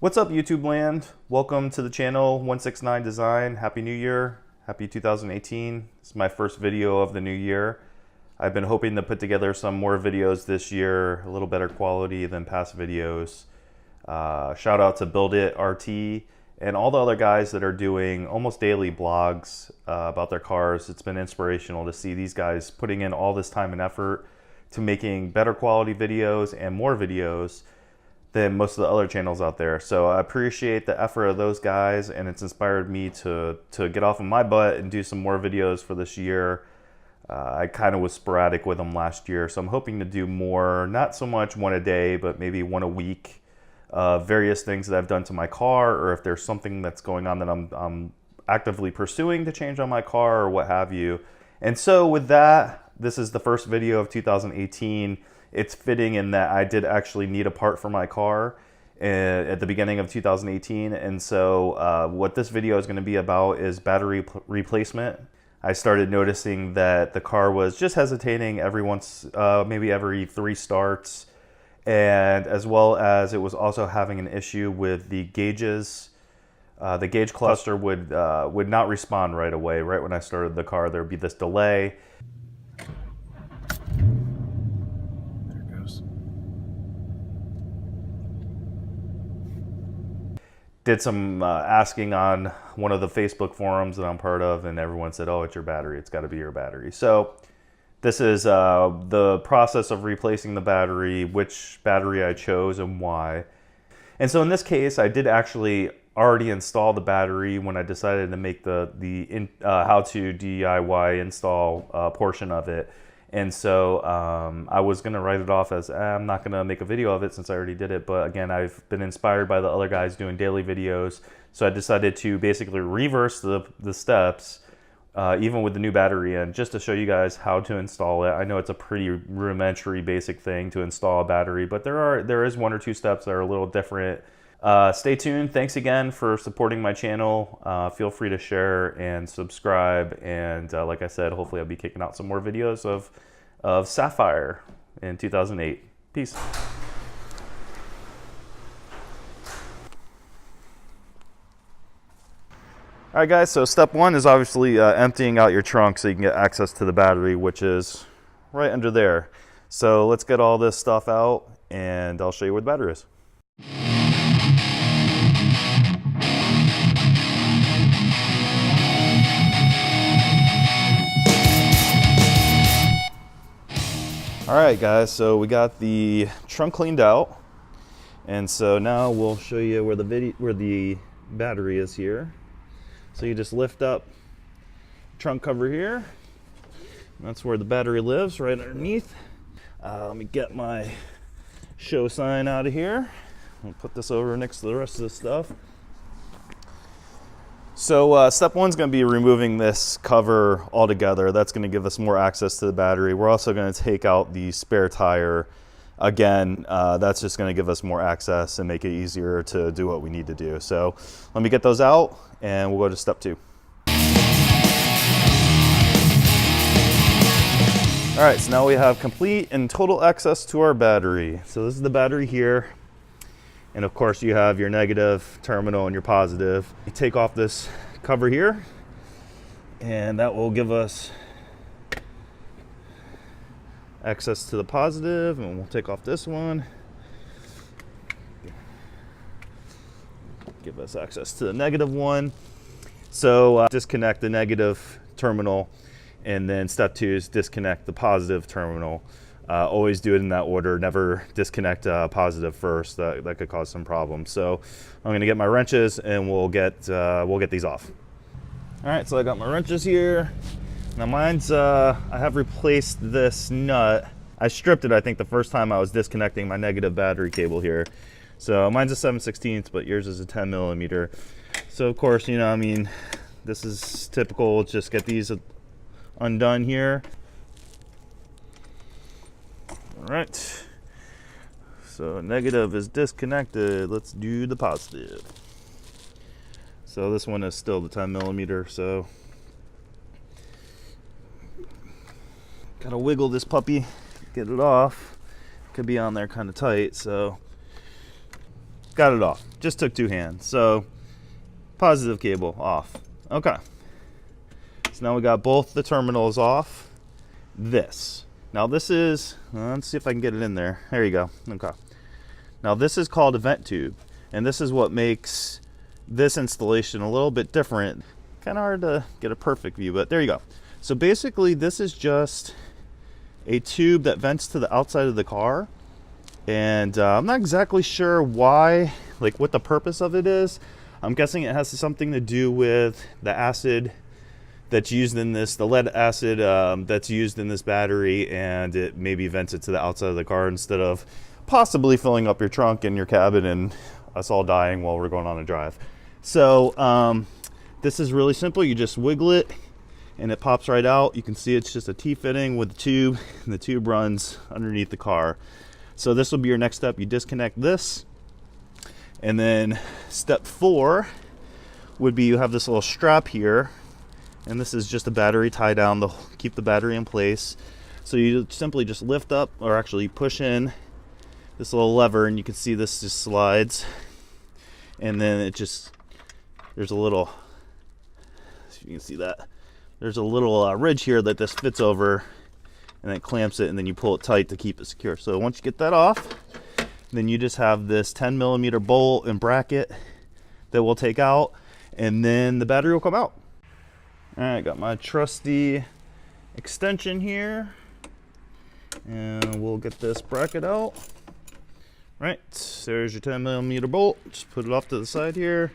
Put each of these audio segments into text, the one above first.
What's up, YouTube land? Welcome to the channel 169 Design. Happy New Year. Happy 2018. It's my first video of the new year. I've been hoping to put together some more videos this year, a little better quality than past videos. Shout out to Build It RT and all the other guys that are doing almost daily blogs about their cars. It's been inspirational to see these guys putting in all this time and effort to making better quality videos and more videos than most of the other channels out there. So I appreciate the effort of those guys, and it's inspired me to get off of my butt and do some more videos for this year. I kind of was sporadic with them last year, so I'm hoping to do more, not so much one a day, but maybe one a week. Various things that I've done to my car, or if there's something that's going on that I'm actively pursuing to change on my car or what have you. And so with that, this is the first video of 2018. It's fitting in that I did actually need a part for my car at the beginning of 2018. And so what this video is going to be about is battery replacement. I started noticing that the car was just hesitating every once, maybe every 3 starts. And as well as it was also having an issue with the gauges. The gauge cluster would not respond right away. Right when I started the car, there would be this delay. Did some asking on one of the Facebook forums that I'm part of, and everyone said, oh, it's your battery. It's got to be your battery. So this is the process of replacing the battery, which battery I chose and why. And so in this case, I did actually already install the battery when I decided to make the how to DIY install portion of it. And so I was going to write it off as I'm not going to make a video of it since I already did it. But again, I've been inspired by the other guys doing daily videos. So I decided to basically reverse the steps, even with the new battery in, just to show you guys how to install it. I know it's a pretty rudimentary basic thing to install a battery, but there is 1 or 2 steps that are a little different. Stay tuned. Thanks again for supporting my channel. Feel free to share and subscribe. And like I said, hopefully I'll be kicking out some more videos of Sapphire in 2008. Peace. All right, guys, so step 1 is obviously emptying out your trunk so you can get access to the battery, which is right under there. So let's get all this stuff out and I'll show you where the battery is. All right, guys, so we got the trunk cleaned out, and so now we'll show you where the battery is here. So you just lift up trunk cover here. That's where the battery lives, right underneath. Let me get my show sign out of here. I'll put this over next to the rest of the stuff. So step 1 is going to be removing this cover altogether. That's going to give us more access to the battery. We're also going to take out the spare tire. Again, that's just going to give us more access and make it easier to do what we need to do. So let me get those out and we'll go to step 2. All right, so now we have complete and total access to our battery. So this is the battery here. And of course you have your negative terminal and your positive. You take off this cover here and that will give us access to the positive, and we'll take off this one. Give us access to the negative one. So disconnect the negative terminal, and then step 2 is disconnect the positive terminal. Always do it in that order. Never disconnect positive first. That could cause some problems. So I'm going to get my wrenches and we'll get these off. All right, so I got my wrenches here. Now mine's I have replaced this nut. I stripped it, I think, the first time I was disconnecting my negative battery cable here. So mine's a 7/16, but yours is a 10mm. So of course, you know, I mean, this is typical. Just get these undone here. All right, so negative is disconnected. Let's do the positive. So this one is still the 10mm, so gotta wiggle this puppy, get it off. Could be on there kind of tight, so got it off. Just took 2 hands. So positive cable off. Okay. So now we got both the terminals off. Now this is, let's see if I can get it in there. There you go. Okay. Now this is called a vent tube, and this is what makes this installation a little bit different. Kind of hard to get a perfect view, but there you go. So basically this is just a tube that vents to the outside of the car, and I'm not exactly sure why, like what the purpose of it is. I'm guessing it has something to do with the acid that's used in this, the lead acid that's used in this battery, and it maybe vents it to the outside of the car instead of possibly filling up your trunk and your cabin and us all dying while we're going on a drive. So this is really simple. You just wiggle it and it pops right out. You can see it's just a T-fitting with the tube, and the tube runs underneath the car. So this will be your next step. You disconnect this, and then step 4 would be you have this little strap here, and this is just a battery tie down to keep the battery in place. So you simply just lift up, or actually push in this little lever, and you can see this just slides, and then it just, there's a little, if you can see that, there's a little ridge here that this fits over, and it clamps it, and then you pull it tight to keep it secure. So once you get that off, then you just have this 10mm bolt and bracket that we'll take out, and then the battery will come out. All right, got my trusty extension here, and we'll get this bracket out. Right, there's your 10mm bolt. Just put it off to the side here,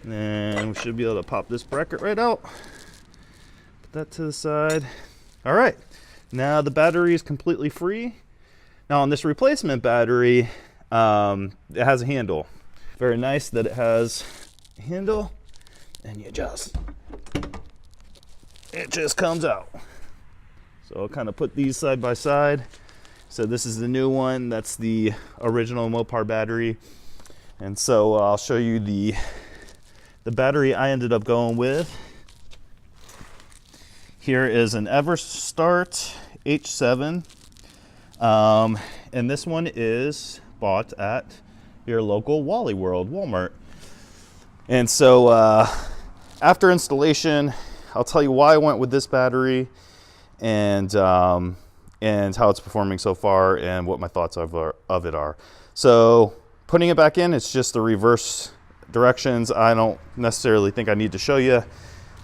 and then we should be able to pop this bracket right out. Put that to the side. All right, now the battery is completely free. Now on this replacement battery, it has a handle. Very nice that it has a handle, and it just comes out. So I'll kind of put these side by side. So this is the new one. That's the original MOPAR battery. And so I'll show you the battery I ended up going with. Here is an Everstart H7. And this one is bought at your local Wally World, Walmart. And so after installation, I'll tell you why I went with this battery, and how it's performing so far, and what my thoughts of it are. So putting it back in, it's just the reverse directions. I don't necessarily think I need to show you,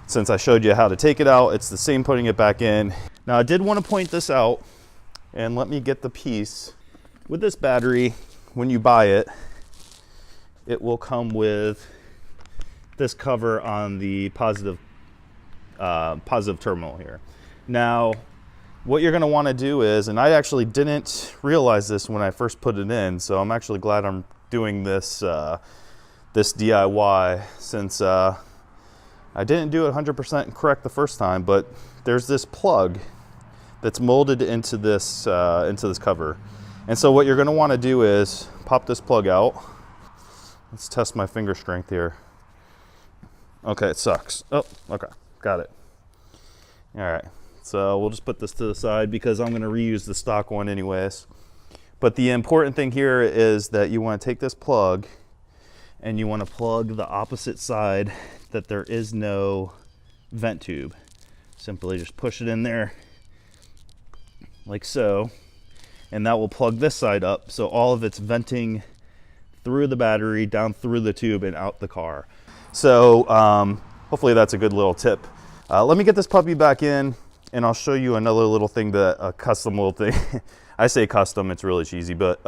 since I showed you how to take it out. It's the same putting it back in. Now I did want to point this out, and let me get the piece. With this battery, when you buy it, it will come with this cover on the positive terminal here. Now what you're going to want to do is, and I actually didn't realize this when I first put it in, so I'm actually glad I'm doing this this DIY, since I didn't do it 100% correct the first time. But there's this plug that's molded into this cover, and so what you're going to want to do is pop this plug out. Let's test my finger strength here. Okay, it sucks. Oh, okay, got it. All right, so we'll just put this to the side because I'm going to reuse the stock one anyways. But the important thing here is that you want to take this plug and you want to plug the opposite side that there is no vent tube. Simply just push it in there like so, and that will plug this side up, so all of it's venting through the battery, down through the tube, and out the car. So hopefully that's a good little tip. Let me get this puppy back in, and I'll show you another little thing, a custom little thing. I say custom, it's really cheesy, but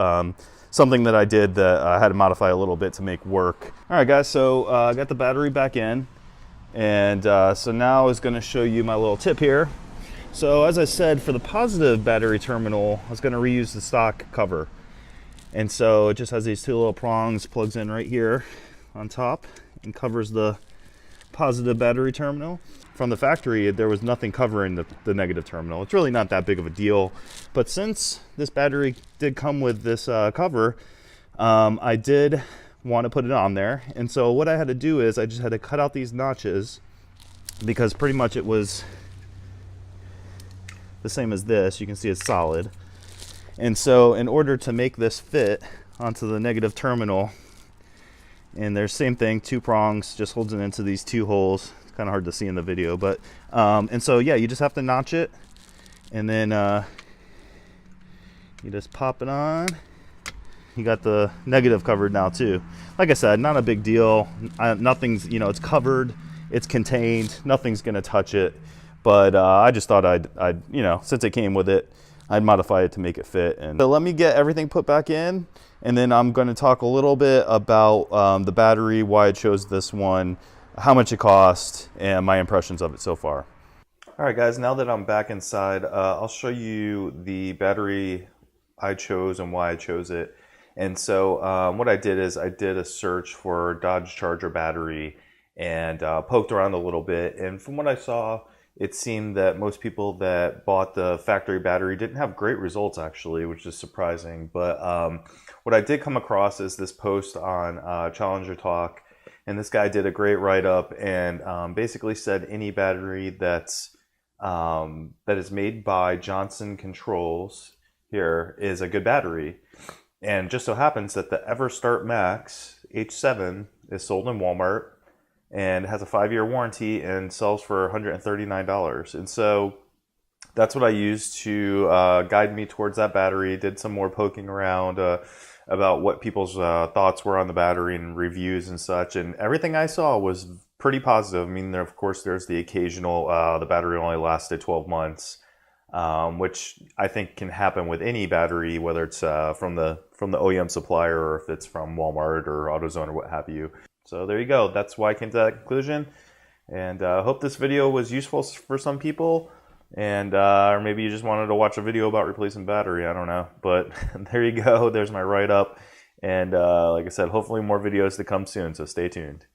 something that I did that I had to modify a little bit to make work. All right, guys, so I got the battery back in, and so now I was going to show you my little tip here. So as I said, for the positive battery terminal, I was going to reuse the stock cover. And so it just has these 2 little prongs, plugs in right here on top, and covers the positive battery terminal. From the factory, there was nothing covering the negative terminal. It's really not that big of a deal. But since this battery did come with this cover, I did want to put it on there. And so what I had to do is I just had to cut out these notches, because pretty much it was the same as this. You can see it's solid. And so in order to make this fit onto the negative terminal, And there's same thing, 2 prongs, just holds it into these 2 holes. It's kind of hard to see in the video, but and so yeah, you just have to notch it, and then you just pop it on. You got the negative covered now too. Like I said, not a big deal. Nothing's, you know, it's covered, it's contained, nothing's gonna touch it. But I just thought I'd, you know, since it came with it, I'd modify it to make it fit. And so let me get everything put back in, and then I'm going to talk a little bit about the battery, why I chose this one, how much it cost, and my impressions of it so far. All right, guys, now that I'm back inside, I'll show you the battery I chose and why I chose it. And so what I did is I did a search for Dodge Charger battery and poked around a little bit. And from what I saw, it seemed that most people that bought the factory battery didn't have great results, actually, which is surprising. But what I did come across is this post on Challenger Talk, and this guy did a great write-up and basically said any battery that is made by Johnson Controls here is a good battery. And just so happens that the EverStart Max H7 is sold in Walmart and has a 5-year warranty and sells for $139. And so that's what I used to guide me towards that battery. Did some more poking around about what people's thoughts were on the battery and reviews and such. And everything I saw was pretty positive. I mean, of course, there's the occasional, the battery only lasted 12 months, which I think can happen with any battery, whether it's from the OEM supplier or if it's from Walmart or AutoZone or what have you. So there you go. That's why I came to that conclusion. And I hope this video was useful for some people. And or maybe you just wanted to watch a video about replacing battery. I don't know. But there you go. There's my write-up. And like I said, hopefully more videos to come soon. So stay tuned.